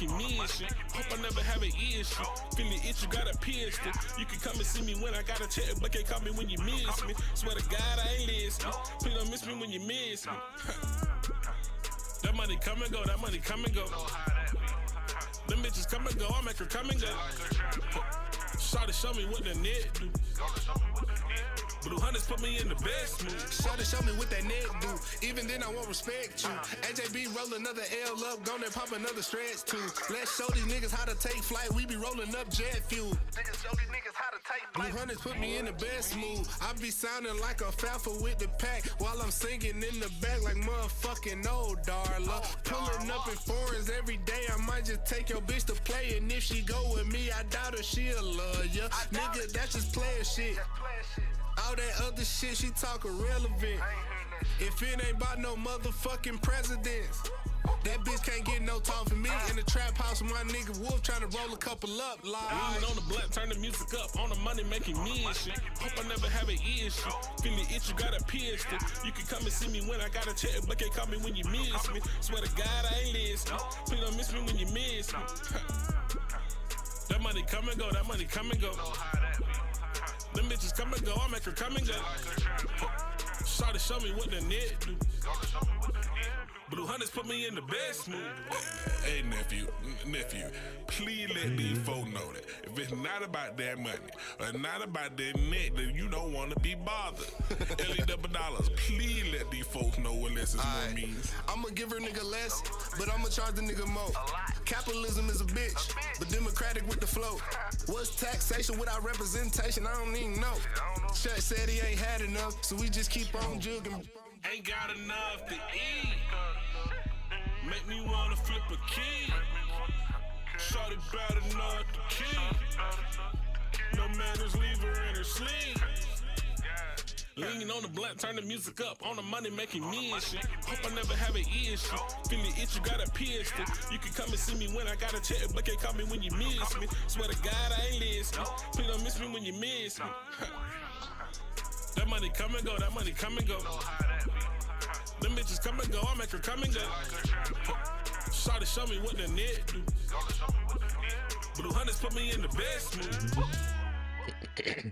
making me and shit. Hope I never have an issue. Feeling itch, you got a pistol. You can come and see me when I got a check, but can't call me when you miss me. Swear to God, I ain't listening. Please don't miss me when you miss me. That money come and go, that money come and go. Them bitches come and go, I make her come and go. Shawty show me what the net do. Blue Hunters put me in the best mood. Shawty show me what that neck do. Even then I won't respect you. AJB roll another L up, gonna pop another stretch too. Let's show these niggas how to take flight. We be rolling up jet fuel. Niggas show these niggas how to take flight. Blue Hunters put me in the best mood. I be sounding like a falfa with the pack while I'm singing in the back like motherfucking old Darla. Pulling up in foreigns every day. I might just take your bitch to play, and if she go with me, I doubt her she'll love ya. Nigga, that's just player shit. All that other shit she talk irrelevant. If it ain't about no motherfucking presidents, that bitch can't get no talk from me. In the trap house with my nigga Wolf trying to roll a couple up. Leaning on the blunt, turn the music up. On the money making me and shit. Hope I never have an issue. Feeling itch, you got a pistol. You can come and see me when I got a check, but can't call me when you miss me. Swear to God, I ain't listening. Please don't miss me when you miss me. That money come and go, that money come and go. Them bitches come and go, I make her come and go. Shawty show me what the net do. Blue Hunters put me in the best mood. Hey, nephew, please let these folk know that if it's not about that money or not about that net, then you don't want to be bothered. LE double dollars, please let these folks know what less is more means. I'ma give her nigga less, but I'ma charge the nigga more. Capitalism is a bitch, but democratic with the flow. What's taxation without representation? I don't even know. Church said he ain't had enough, so we just keep on jugging. Ain't got enough to eat. Make me wanna flip a key. Shawty bad enough to keep. No manners, leave her in her sleep. Leaning on the blunt, turn the music up. On the money making me and shit. Hope I never have an issue. Feeling itch, you got a pistol. You can come and see me when I got a check, but can't call me when you miss me. Swear to God, I ain't listening. Please don't miss me when you miss me. That money come and go, that money come and go. Them bitches come and go, I make her come and go. Shawty show me what the net do. Blue Hunters put me in the best mood. Yeah.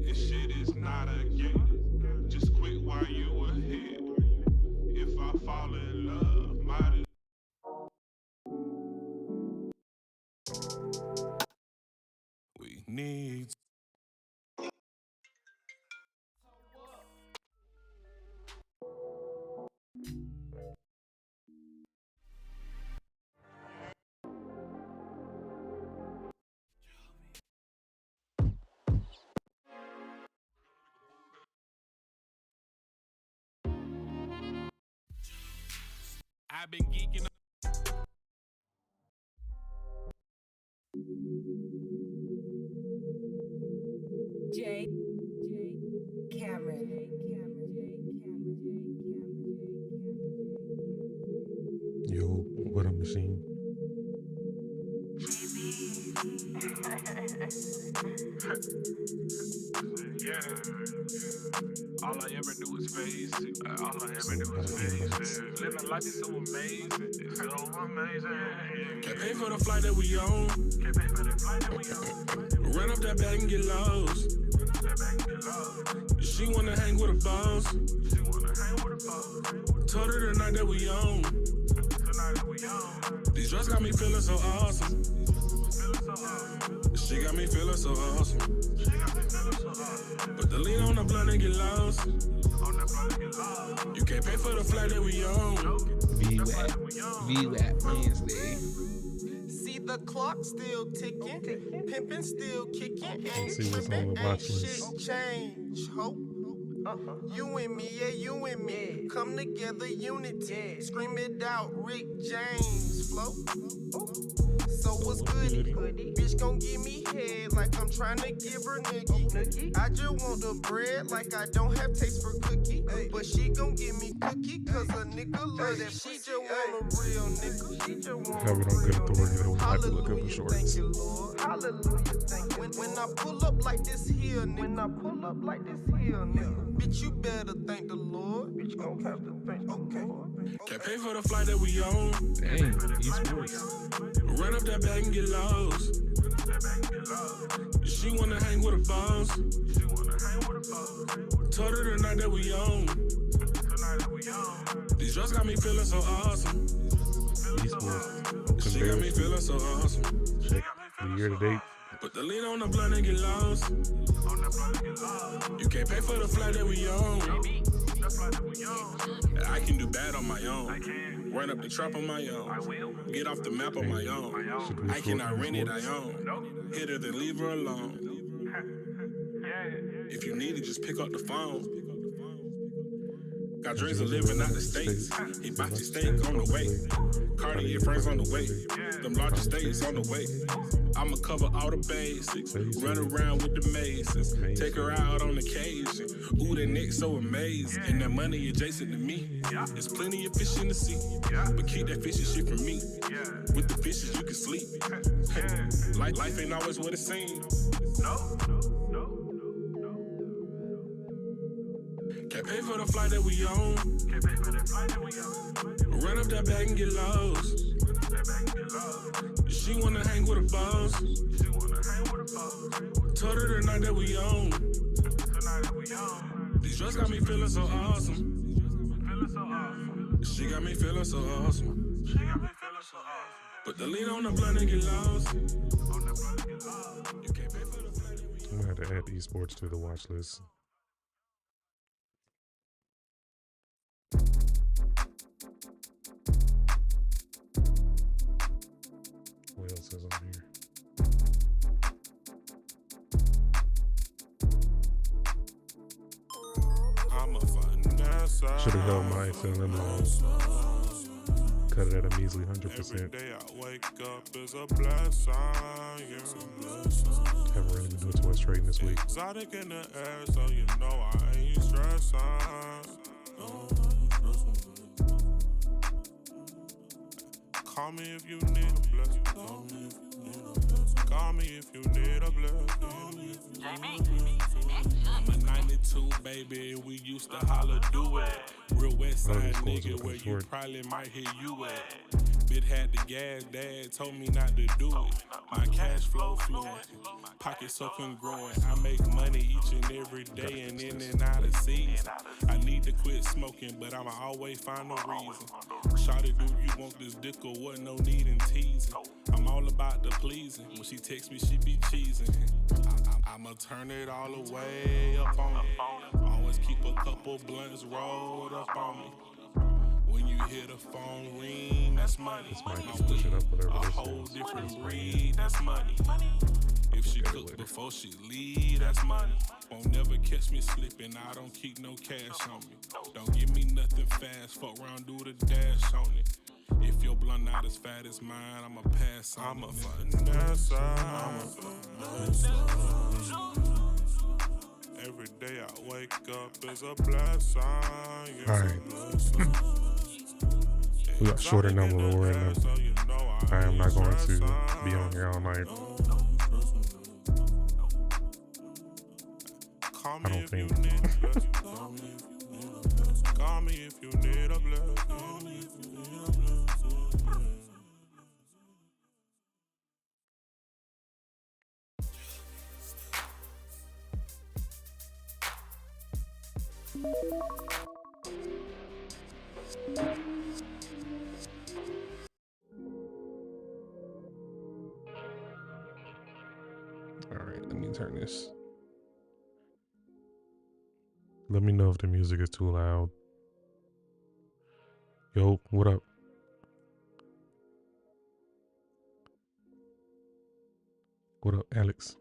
This shit is not a game. Just quit while you ahead. If I fall in love, might we need. I've been geeking. J. Cameron. Yo, what I'm seeing. Yeah. All I ever do is face it. All I ever do is face it. Living life is so amazing. It's so amazing. Can't pay for the flight that we on. Can't pay for the flight that we on. Run up that bag and get lost. She wanna hang with a boss. Told her the night that we on. These drugs got me feeling so awesome. She got me feeling so awesome. Put the lean on the blunt and get lost. You can't pay for the flight that we on. VWAP Wednesday. See the clock still ticking, pimpin' still kicking, ain't see what's on trippin', the ain't watch list. shit change, ho. You and me, yeah, you and me, come together, unity, scream it out, Rick James, flow. So what's goody? Bitch gon' give me head like I'm tryna give her noogie. I just want the bread like I don't have taste for cookie. But she gon' give me cookie cause a nigga love that. She just want a real nigga. She just want Have it on good authority that we might be looking for Hallelujah, shorts. thank you, Lord. Hallelujah, thank you. When I pull up like this here, nigga. Bitch, you better thank the Lord. Bitch, gon' have to thank the Lord. Can't pay for the flight that we on. Dang, esports. Run up that bag and get lost. She wanna hang with a boss. Told her the night that we on. These drugs got me feeling so awesome. Esports. She got me feeling so awesome. Check the year to date. Put the lean on the blunt and get lost. You can't pay for the flight that we on. I can do bad on my own. Run up the trap on my own. Get off the map on my own. I cannot rent it, I own. Hit her, then leave her alone. If you need it, just pick up the phone. Got dreams of living out the States. Hibachi steak on the way. Cartier frames on the way. Them larger states on the way. I'ma cover all the basics. Run around with the Masons. Take her out on occasion. Ooh, that neck so amazing. And that money adjacent to me. There's plenty of fish in the sea. But keep that fishy shit from me. With the fishes you can sleep. Life ain't always what it seems. Can't pay for the flight that we on. Run up that bag and get lost. She wanna hang with a boss. Told her the night that we on. These drugs got me feeling so awesome. She got me feeling so awesome. Put the lean on the blunt and get lost. You can't pay for the flight that we on. I'm gonna have to add esports to the watch list. What else is on here? I'm a finesse. Should have held my XLM alone. Cut it at a measly Every 100%. day I wake up is a blessing. Haven't really been doing too much trading this week. Exotic in the air, so you know I ain't stressing. Call me if you need a blessing. Call me if you need a blessing. I'm a 92, baby, we used to holler do it. Real west side nigga where you probably might hear you at. Bit had the gas, dad told me not to do it. My cash flow fluent, pocket so congruent. I make money each and every day and in and out of season. I need to quit smoking, but I'ma always find a reason. Shawty, do you want this dick or what? No need in teasing. I'm all about the pleasing. When she texts me, she be cheesing. I'ma turn it all the way up on me. Always keep a couple blunts rolled up on me. When you hear the phone ring, that's money. This might be pushing up whatever A this whole is. different breed, that's money. If she cook before she leave, that's money. Won't never catch me slipping, I don't keep no cash on me. Don't give me nothing fast, fuck around, do the dash on it. If your blunt not as fat as mine, I'ma pass on. I'm a finesse. Every day I wake up is a blessing. Alright. We got shorter number of words now. I am not going to be on here all night. I don't think. Call me if you need a blessing. All right, let me turn this. Let me know if the music is too loud. Yo, what up? What up, Alex?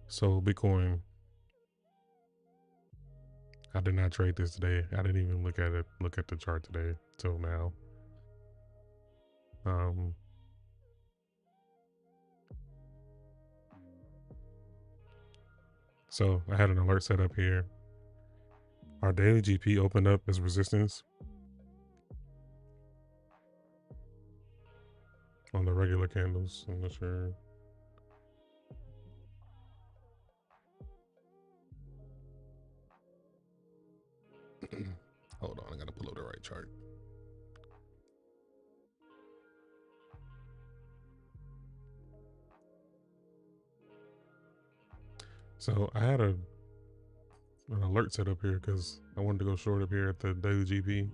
So Bitcoin, I did not trade this today. I didn't even look at the chart today till now. So I had an alert set up here. Our daily GP opened up as resistance on the regular candles. I'm not sure. Hold on, I gotta pull up the right chart. So I had an alert set up here because I wanted to go short up here at the daily GP.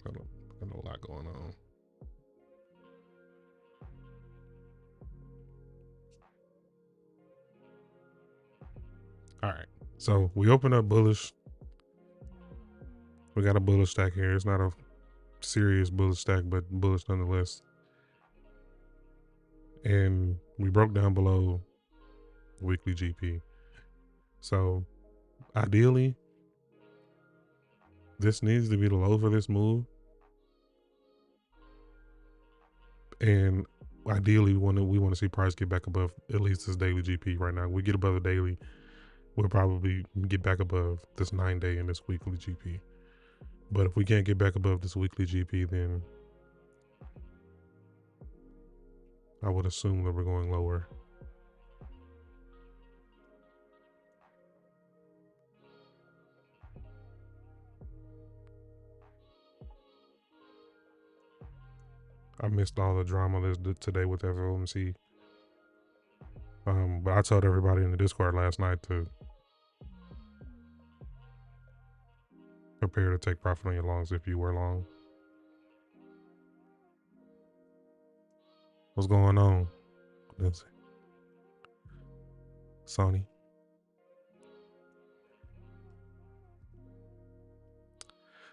Got a lot going on. All right, so we open up bullish. We got a bullish stack here. It's not a serious bullish stack, but bullish nonetheless. And we broke down below weekly GP. So ideally, this needs to be the low for this move. And ideally, we want to see price get back above at least this daily GP right now. We get above the daily, we'll probably get back above this 9-day and this weekly GP. But if we can't get back above this weekly GP, then I would assume that we're going lower. I missed all the drama there's today with FOMC. But I told everybody in the Discord last night to prepare to take profit on your longs if you were long. What's going on? Let's see. Sony.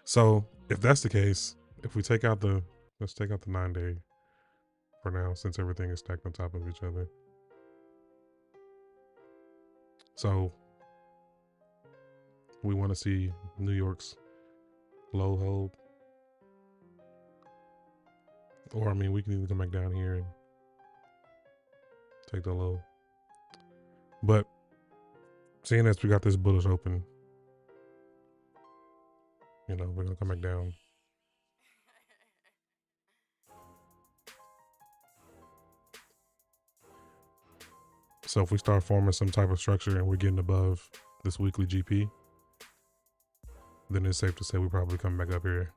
So if that's the case, if we take out let's take out the 9-day for now, since everything is stacked on top of each other. So we want to see New York's low hold. Or, I mean, we can even come back down here and take the low. But seeing as we got this bullish open, you know, we're going to come back down. So if we start forming some type of structure and we're getting above this weekly GP, then it's safe to say we probably come back up here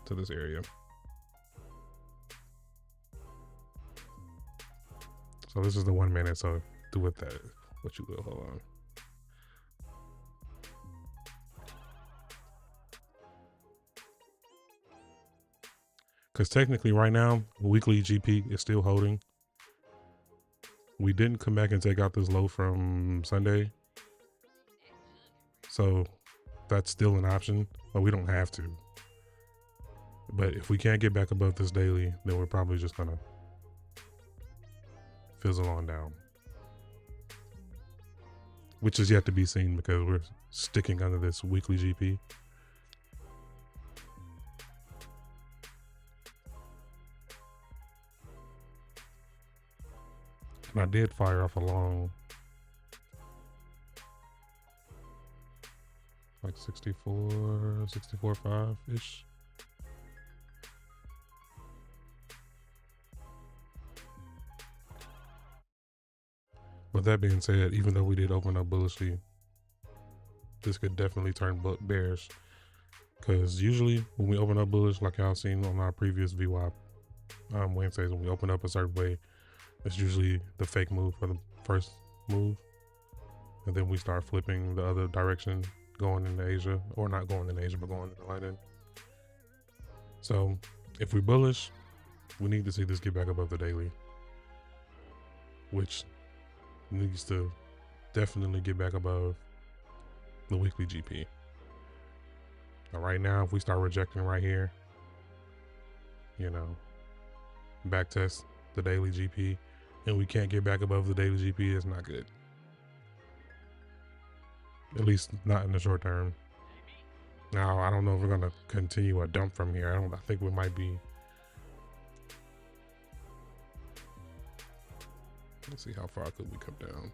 to this area. So this is the 1 minute, so do with that what you will. Hold on. Because technically right now, weekly GP is still holding. We didn't come back and take out this low from Sunday. So that's still an option, but we don't have to. But if we can't get back above this daily, then we're probably just gonna fizzle on down. Which is yet to be seen because we're sticking under this weekly GP. And I did fire off a long. like 64.5 ish. With that being said, even though we did open up bullishly, this could definitely turn bearish. Because usually when we open up bullish, like y'all seen on our previous VWAP Wednesdays, when we open up a certain way, it's usually the fake move for the first move. And then we start flipping the other direction, going into Asia, or not going in Asia, but going into London. So if we're bullish, we need to see this get back above the daily, which needs to definitely get back above the weekly GP. Now, right now, if we start rejecting right here, you know, back test the daily GP, and we can't get back above the daily GP, it's not good. At least not in the short term. Now, I don't know if we're gonna continue a dump from here. I think we might be. Let's see how far could we come down.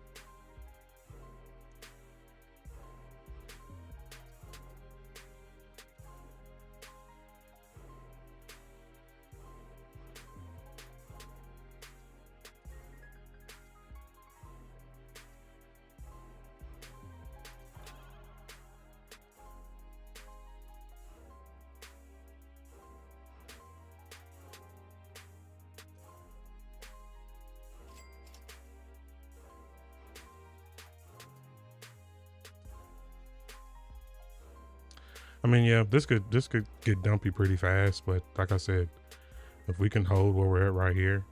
I mean, yeah, this could get dumpy pretty fast, but like I said, if we can hold where we're at right here,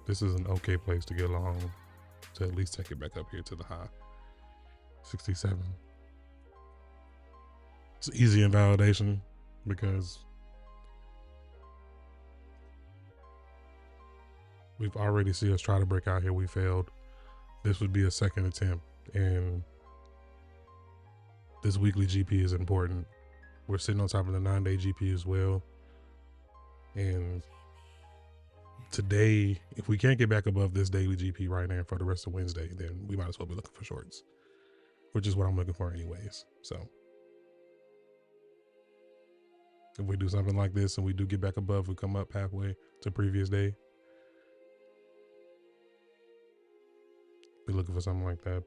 this is an okay place to get long, to at least take it back up here to the high, 67. It's easy invalidation because we've already seen us try to break out here. We failed. This would be a second attempt, and this weekly GP is important. We're sitting on top of the 9-day GP as well. And today, if we can't get back above this daily GP right now for the rest of Wednesday, then we might as well be looking for shorts, which is what I'm looking for anyways. So if we do something like this and we do get back above, we come up halfway to previous day, be looking for something like that.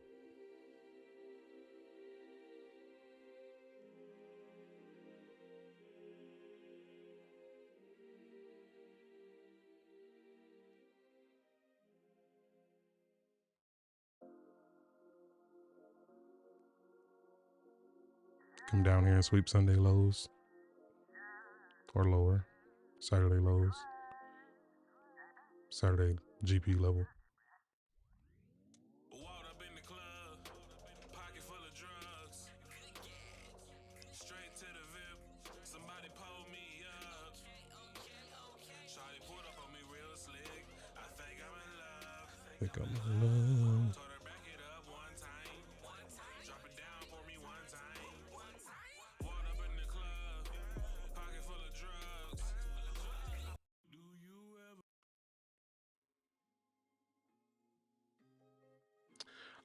Come down here and sweep Sunday lows or lower, Saturday lows, Saturday GP level. Walked up in the club, pocket full of drugs, straight to the VIP, somebody pulled me up, shawty pulled up on me real slick, I think I'm in love, Think I'm in love. told her back it up one time, drop it down for me one time, walked up in the club, pocket full of drugs, do you ever?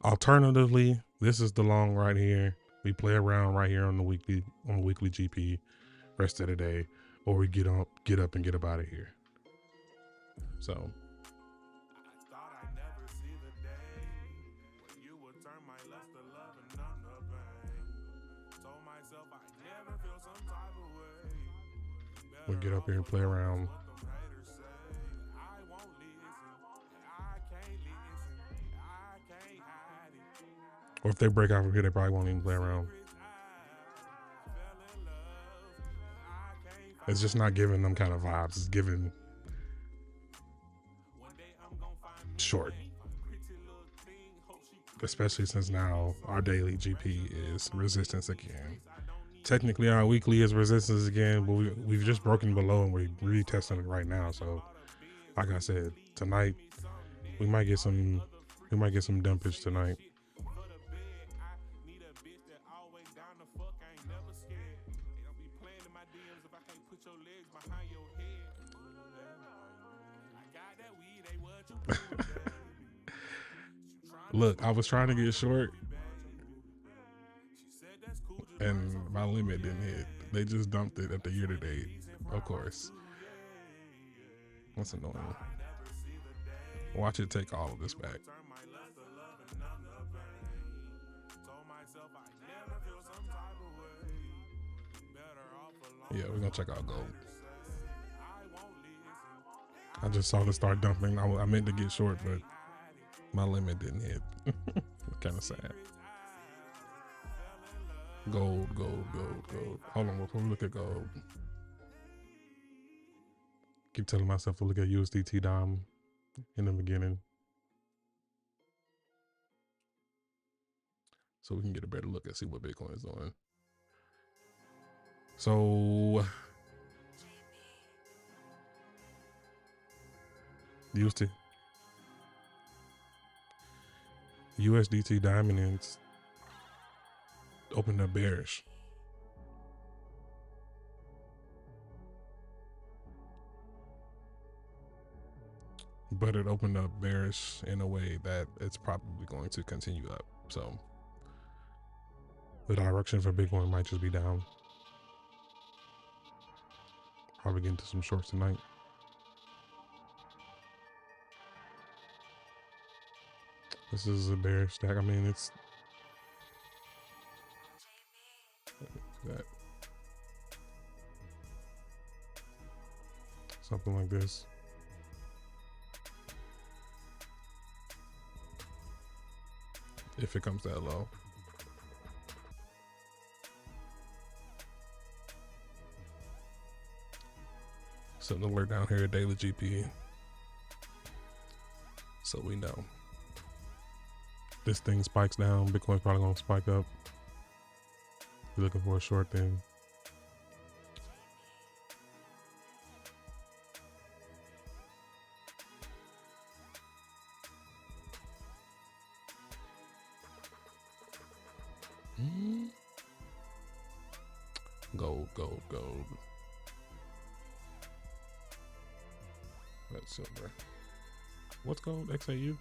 Alternatively, this is the long right here. We play around right here on the weekly GP, rest of the day, or we get up and get up out of here. So I thought I'd never see the day when you would turn my lust to love and numb the pain. Told myself I'd never feel some type of way. we get up here and play around. What them haters say, I won't listen, I can't listen, I can't hide it. Or if they break out from here, they probably won't even play around. I fell in love, I can't It's just not giving them kind of vibes. It's giving one day I'm gonna find me short, pretty little thing, hope she especially since now our daily GP is resistance again. Technically, our weekly is resistance again, but we've just broken below and we're retesting it right now. So, like I said, tonight we might get some dumpage tonight. for the bed. I need a bitch that always down the fuck, I ain't never scared. They don't be playing in my DMs if I can't put your legs behind your head. I got that weed, they what you do, baby. Look, I was trying to get short, and my limit didn't hit. They just dumped it at the year to date, of course. That's annoying. Watch it take all of this back. Yeah, we're gonna check out gold. I just saw it start dumping. I meant to get short, but my limit didn't hit. Kind of sad. Gold. Hold on, before we look at gold. Keep telling myself to look at USDT Dom in the beginning, so we can get a better look and see what Bitcoin is doing. So USDT dominance opened up bearish. But it opened up bearish in a way that it's probably going to continue up. So the direction for Bitcoin might just be down. Probably get into some shorts tonight. This is a bearish stack. I mean, it's that something like this. If it comes that low. Set an alert down here at daily GP, so we know. This thing spikes down, Bitcoin's probably gonna spike up. You're looking for a short thing. Gold. That's silver. What's gold? XAU?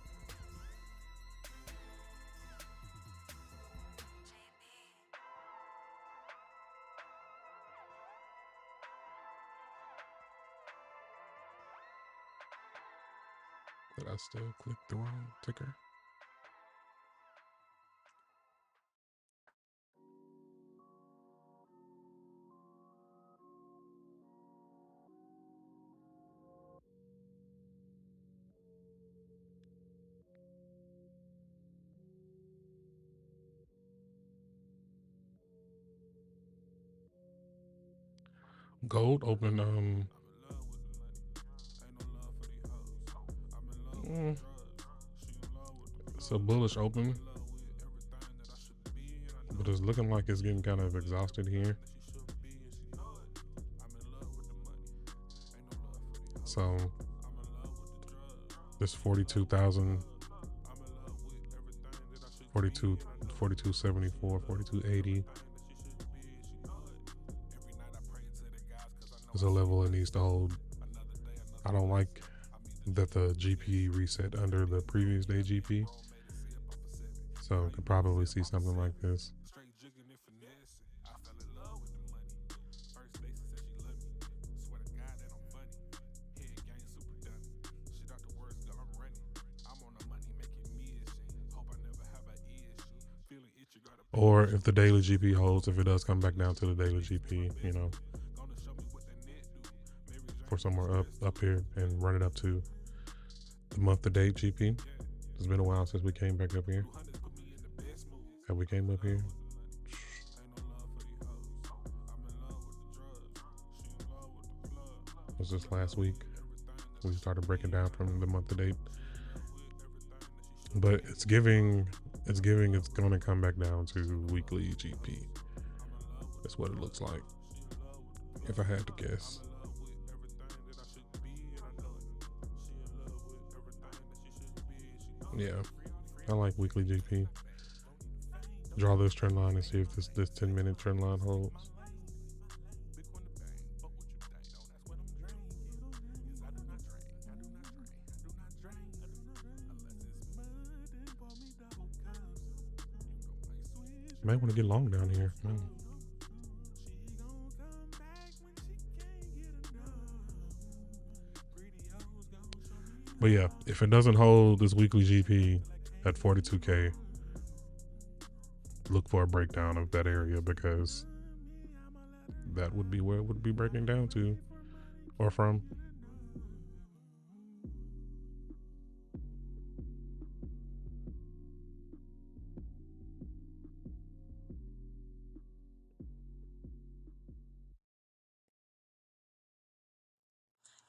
Did I still click the wrong ticker? Gold opened it's a bullish open, but it's looking like it's getting kind of exhausted here. So this 42,000, 4274, 4280 is a level it needs to hold. I don't like that the GP reset under the previous day GP, so could probably see something like this. Or if the daily GP holds, if it does come back down to the daily GP, you know, for somewhere up here and run it up to the month to date GP. It's been a while since we came back up here. Have we came up here? Was this last week? We started breaking down from the month to date. But it's giving it's going to come back down to weekly GP. That's what it looks like, if I had to guess. Yeah, I like weekly GP. Draw this trend line and see if this 10-minute trend line holds. Might want to get long down here. But yeah, if it doesn't hold this weekly GP at 42K, look for a breakdown of that area, because that would be where it would be breaking down to or from.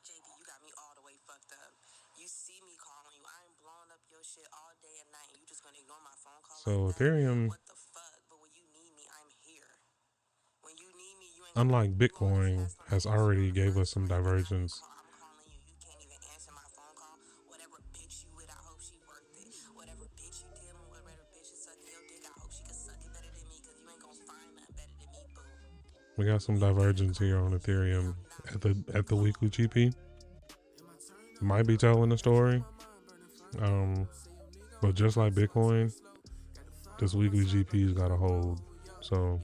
JD, you got me all the way fucked up. You see me calling you. I ain't blowing up your shit all day and night, and you just gonna ignore my phone call So like that? Ethereum, What the fuck? But when you need me, I'm here. When you need me, you ain't gonna unlike you gonna just Bitcoin, have some has extra on already the gave front us some charge. Every time you divergence. call, I'm calling you. You can't even answer my phone call. Whatever bitch you with, I hope she worth it. Whatever bitch you dealing with, whatever bitch is sucking your dick, I hope she can suck it better than me, cause you ain't gonna find nothing better than me, boo. We got some divergence here on Ethereum at the weekly GP. Might be telling the story. But just like Bitcoin, this weekly GP's got a hold. So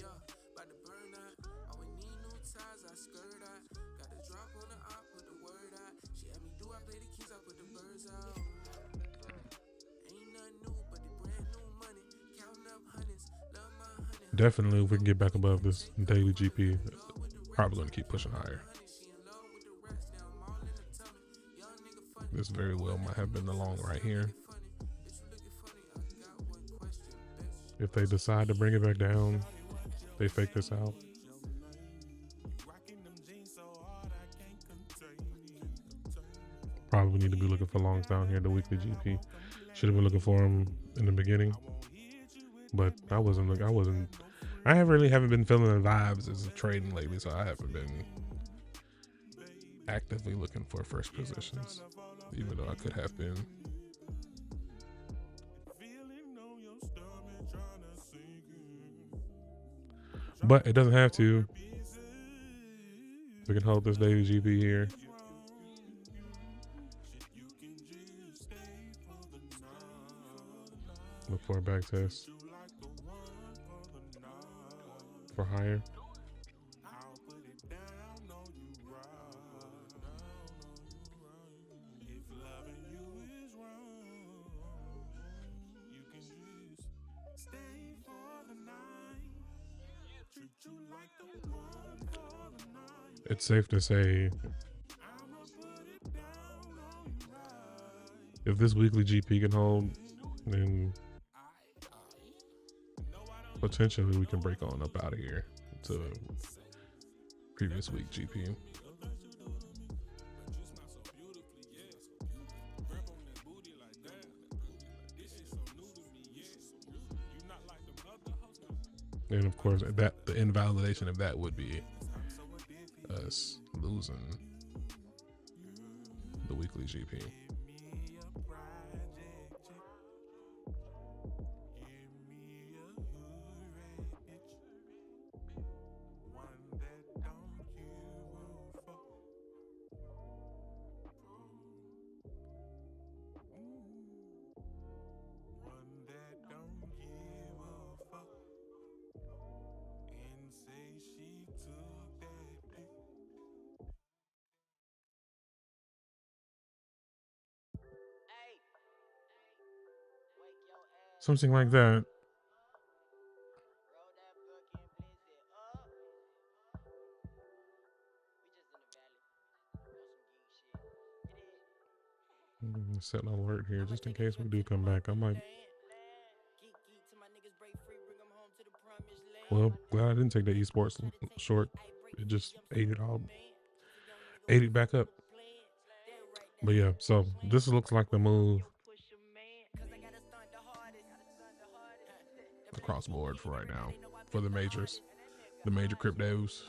definitely, if we can get back above this daily GP, probably going to keep pushing higher. This very well might have been the long right here. If they decide to bring it back down, they fake this out. Probably need to be looking for longs down here, the weekly GP. Should have been looking for them in the beginning, but I haven't been feeling the vibes as a trading lately, so I haven't been actively looking for first positions, even though I could have been. But it doesn't have to. We can hold this daily GP here. Look for a back test for higher. It's safe to say, if this weekly GP can hold, then potentially we can break on up out of here to previous week GP. And of course, that the invalidation of that would be us losing the weekly GP. Something like that. Set an alert here just in case we do come back. I might. Well, glad I didn't take that esports short. It just ate it back up. But yeah, so this looks like the move across the board for right now for the majors, the major cryptos.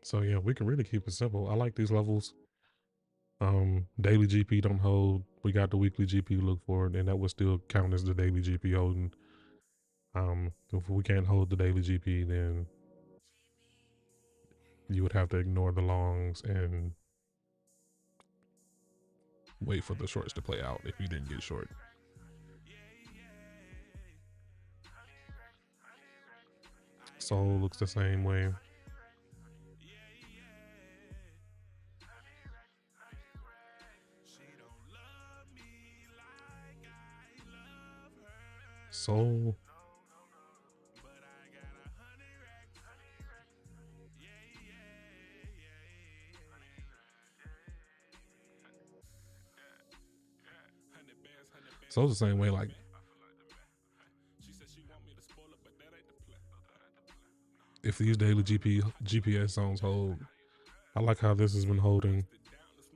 So yeah, we can really keep it simple. I like these levels. Daily GP don't hold. We got the weekly GP to look for, and that would still count as the daily GP holding. If we can't hold the daily GP, then you would have to ignore the longs and wait for the shorts to play out if you didn't get short. Soul looks the same way. Soul. Soul's the same way. Like, if these daily GPS songs hold, I like how this has been holding.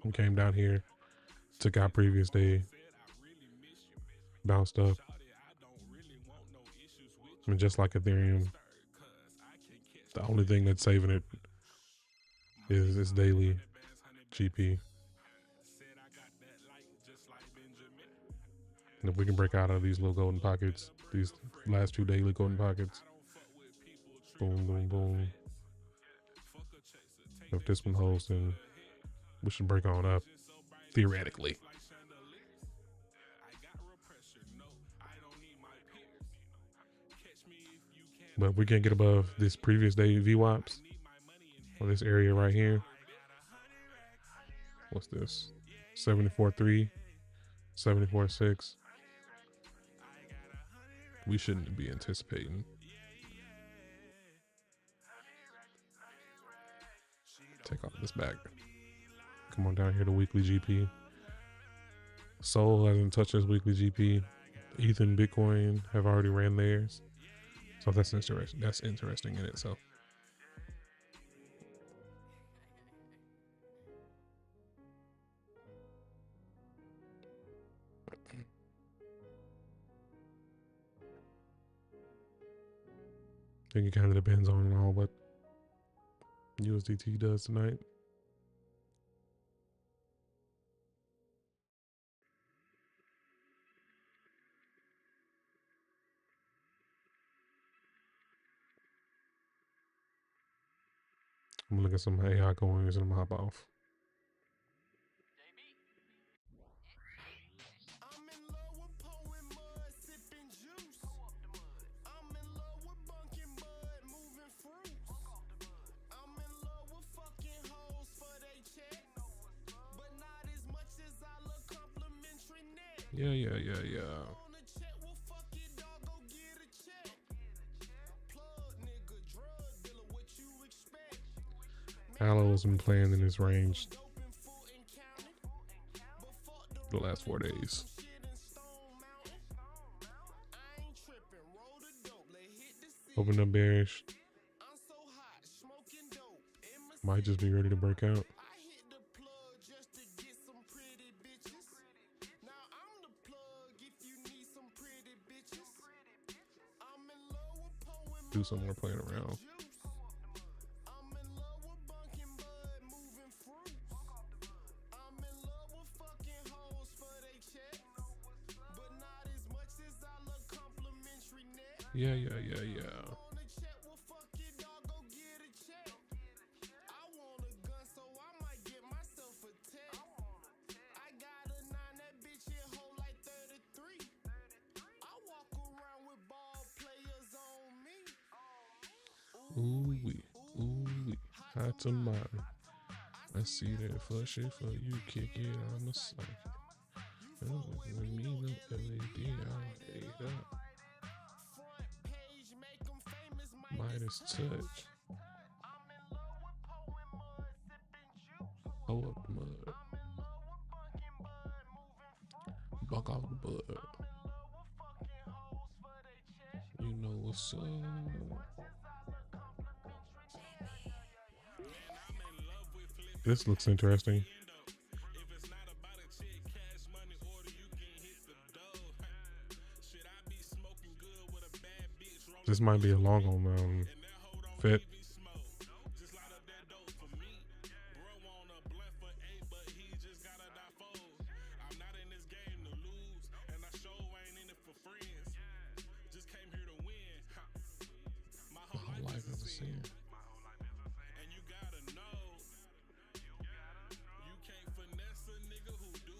We came down here, took our previous day, bounced up. And just like Ethereum, the only thing that's saving it is its daily GP. And if we can break out of these little golden pockets, these last two daily golden pockets, boom, boom, boom. If this one holds, then we should break on up, theoretically. But if we can't get above this previous day VWAPs, or this area right here. What's this? 74.3, 74.6. We shouldn't be anticipating. Take all this back. Come on down here to weekly GP. Soul hasn't touched his weekly GP. Ethan, Bitcoin have already ran theirs. So that's interesting. That's interesting in itself. I think it kind of depends on what USDT does tonight. I'm gonna look at some AI coins and I'm gonna hop off. Yeah. Aloe has been playing in this range the last 4 days. Opened up bearish. Might just be ready to break out. Do some more playing around. Yeah. Ooh-wee, hot tamale. I see that flush it for you, kick it on the side. With me, no LED, I'll ate up. Midas touch. Hold up the mud. Buck off the bud. You know what's up. This looks interesting. This might be a long on fit. My whole life as a singer.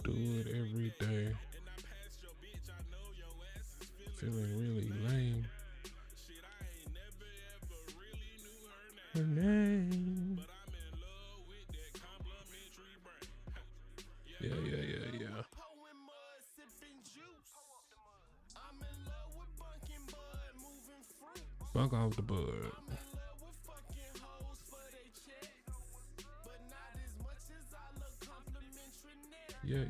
Do it every day. Feeling really lame. Her name. Yeah. Bunk off the bud. Yeah.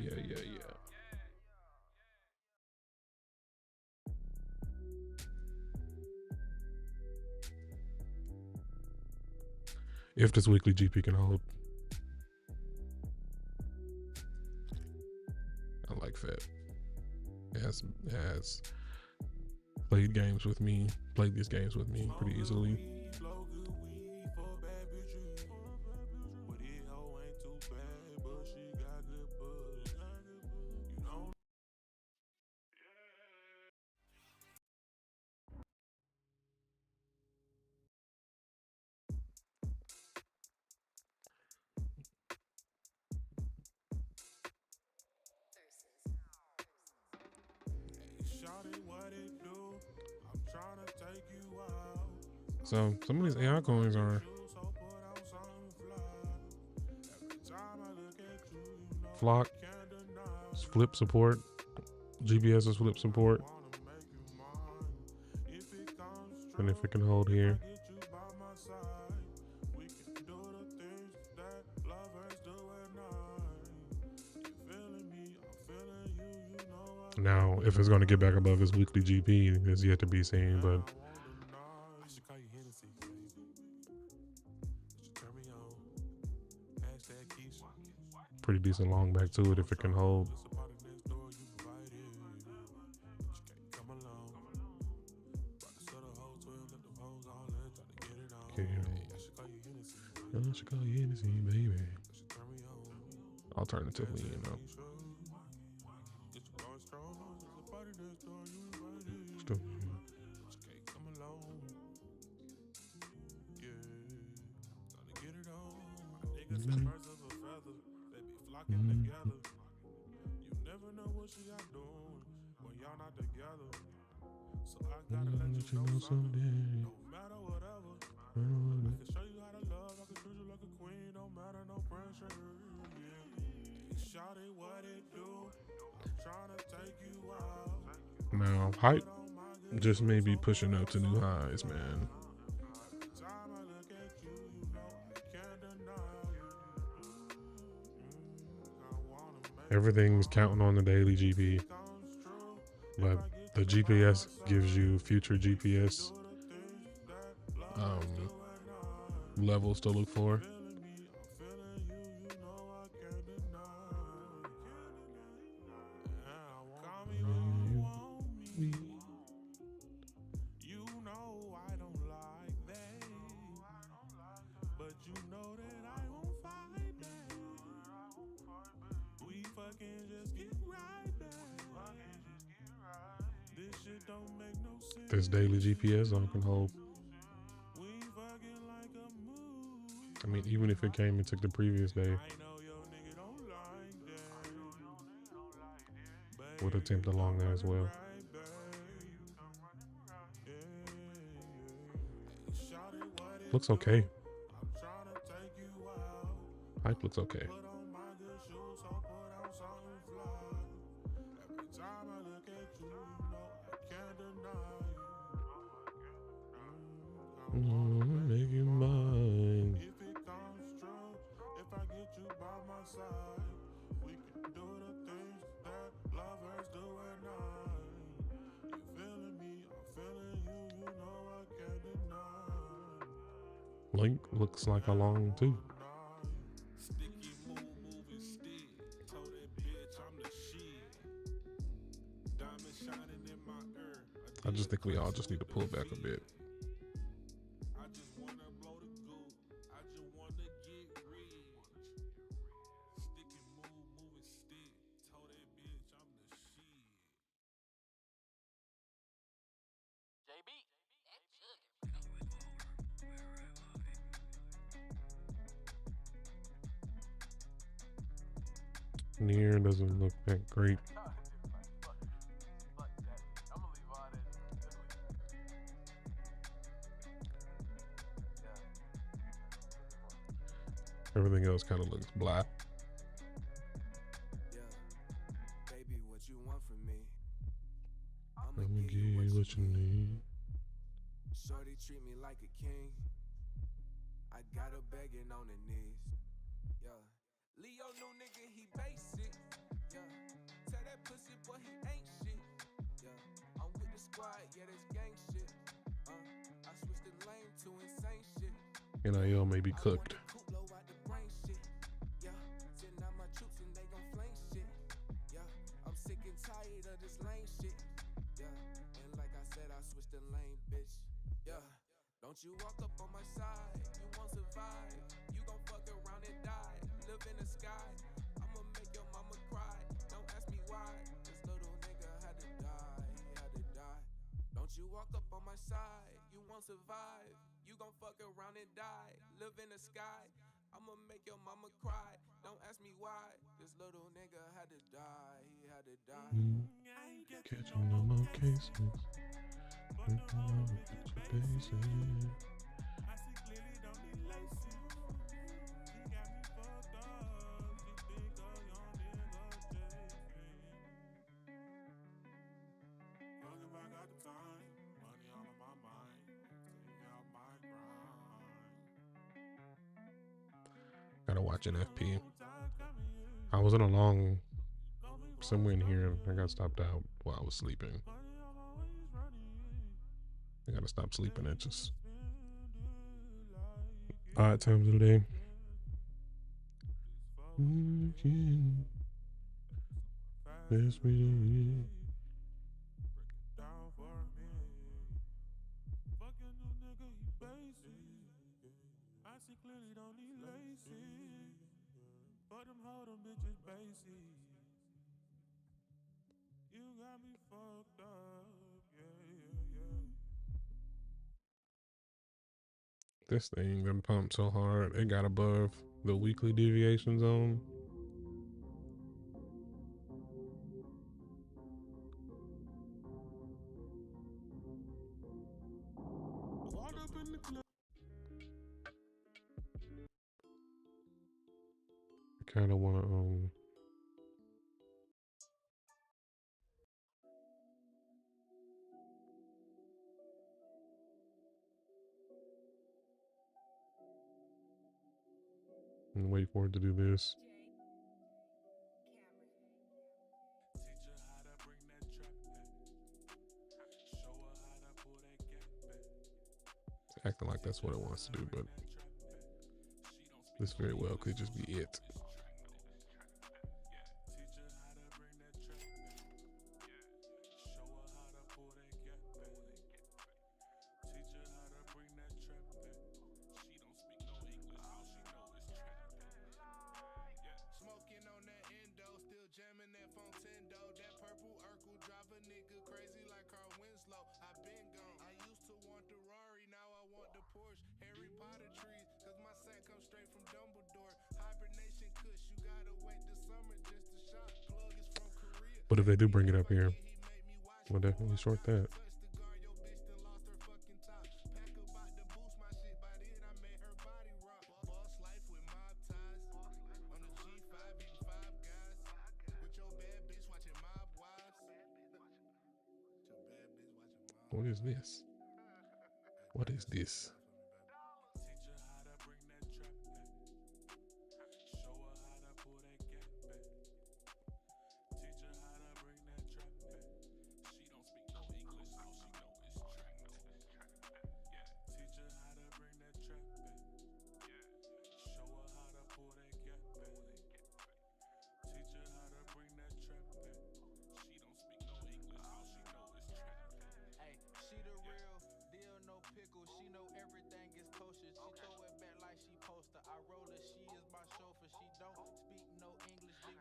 If this weekly GP can hold. I like Fat. It has played these games with me pretty easily. So some of these AI coins are Flock, flip support, GPS is flip support, and if it can hold here. Now, if it's going to get back above its weekly GP is yet to be seen, but pretty decent long back to it if it can hold. Okay. I should call you Hennessy, baby. Alternatively, Still. Let you know someday. Now, hype just may be pushing up to new highs, man. Everything's counting on the daily GP, but the GPS gives you future GPS levels to look for. This daily GPS I can hold. I mean, even if it came and took the previous day, would attempt along there as well. Looks okay. Hype looks okay. Make you mine. Link looks like a long too. I just think we all just need to pull back a bit. Near doesn't look that great. Everything else kind of looks black. Baby, what you want from me? Let me give you what you need. Shorty treat me like a king. I got her begging on her knees. Yeah. Leo new nigga, he basic. Yeah. Tell that pussy boy he ain't shit. Yeah. I'm with the squad, yeah, that's gang shit. I switched the lane to insane shit. NIL may be cooked. Sick and tired of this lame shit. Yeah. And like I said, I switched the lane, bitch. Yeah. Don't you walk up on my side. You won't survive. You gon' fuck around and die. Live in the sky. I'ma make your mama cry. Don't ask me why. This little nigga had to die. He had to die. Don't you walk up on my side. You won't survive. You gon' fuck around and die. Live in the sky. I'ma make your mama cry. Don't ask me why. This little nigga had to die. He had to die. Catching no more cases. Gotta watch an FP. I was in a long somewhere in here and I got stopped out while I was sleeping. I gotta stop sleeping at just odd times of the day. Best we do. But them hold them bitches basic. You got me fucked up. Yeah. This thing done pumped so hard, it got above the weekly deviation zone. I kind of want to and wait for it to do this. It's acting like that's what it wants to do, but this very well could just be it. But if they do bring it up here, we'll definitely short that. What is this? What is this?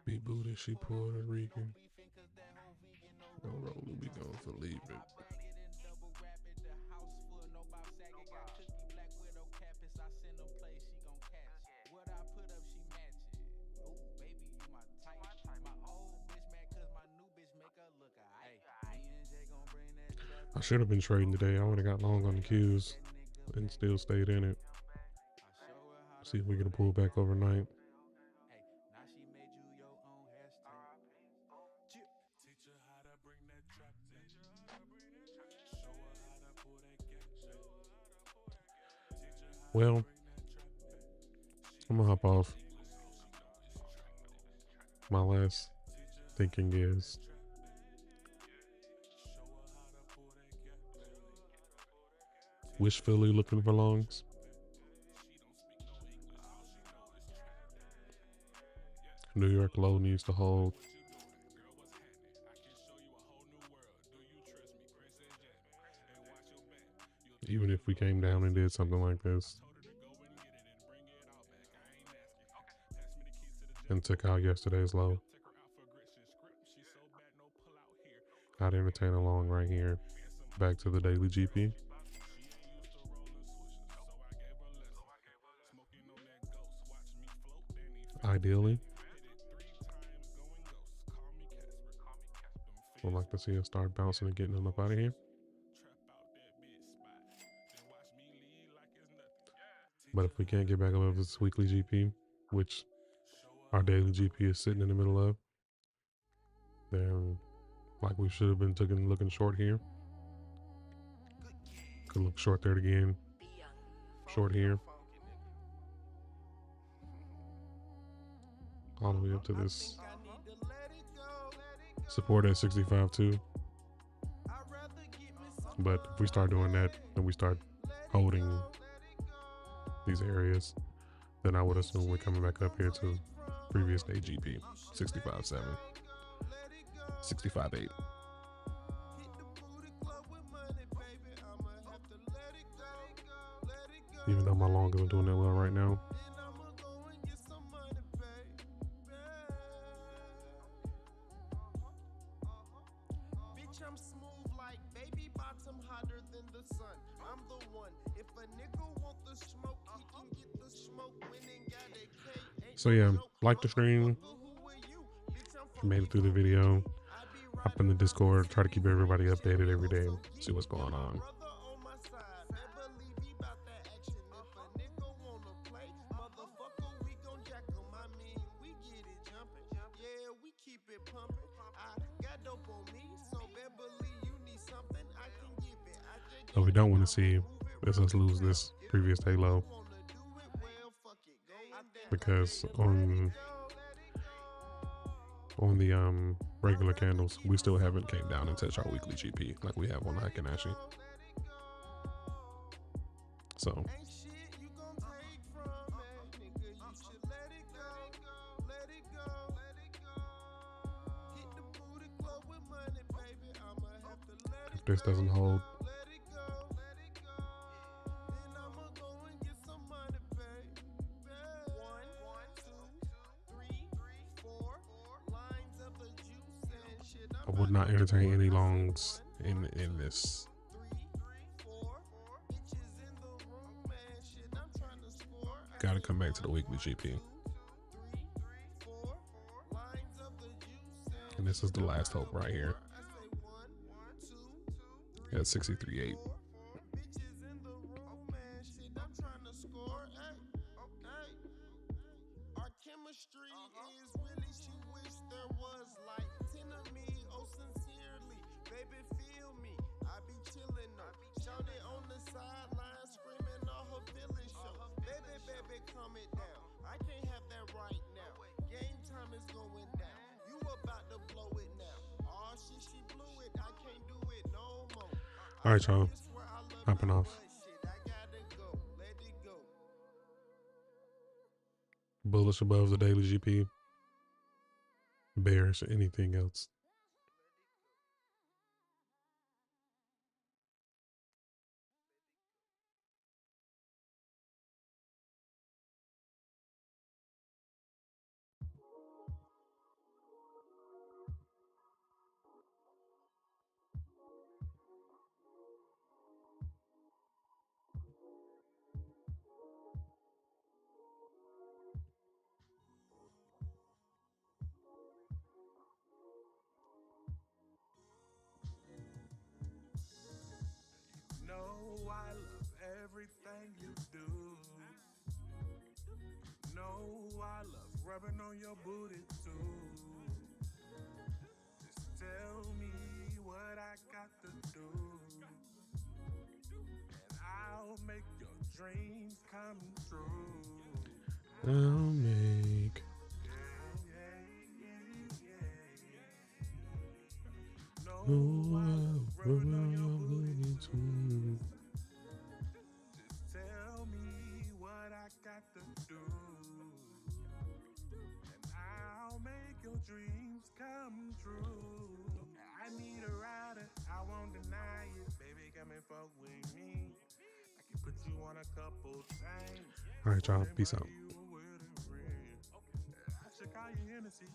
Be Buddha, she Puerto Rican. No roll, we going for leave it. I should have been trading today. I would have got long on the cues and still stayed in it. See if we can pull back overnight. Well, I'm gonna hop off. My last thinking is wish Philly looking for longs. New York low needs to hold. Even if we came down and did something like this and took out yesterday's low, I'd entertain a long right here. Back to the daily GP. Ideally, would like to see us start bouncing and getting them up out of here. But if we can't get back above this weekly GP, which our daily GP is sitting in the middle of, then like we should have been looking short here. Could look short there again. Short here. All the way up to this support at 65 too. But if we start doing that and we start holding these areas, then I would assume we're coming back up here to previous day GP 65.7, 65.8. Even though my long isn't doing that well right now. I'm smooth like baby bottom, hotter than the sun. I'm the one. If a nigga want the smoke, he can get the smoke. Winning got a K. So yeah, like the stream. Made it through the video. Hop in the Discord. Try to keep everybody updated every day. See what's going on. What we don't want to see is us lose this previous day low, because on the regular candles we still haven't came down and touched our weekly GP like we have on Hikinashi. So if this doesn't hold, I would not entertain any longs in this. Gotta come back to the weekly GP. And this is the last hope right here at 63.8. All right, y'all. Hopping off. Bullish above the daily GP. Bearish or anything else. rubbing on your booty too. Just tell me what I got to do, and I'll make your dreams come true. I'll make. No, Oh, I'm rubbing on your booty too. Just tell me what I got to do, and I'll make your dreams come true. I need a rider, I won't deny it. Baby, come and fuck with me. I can put you on a couple things. All right, y'all. Peace out. I should call you Hennessy.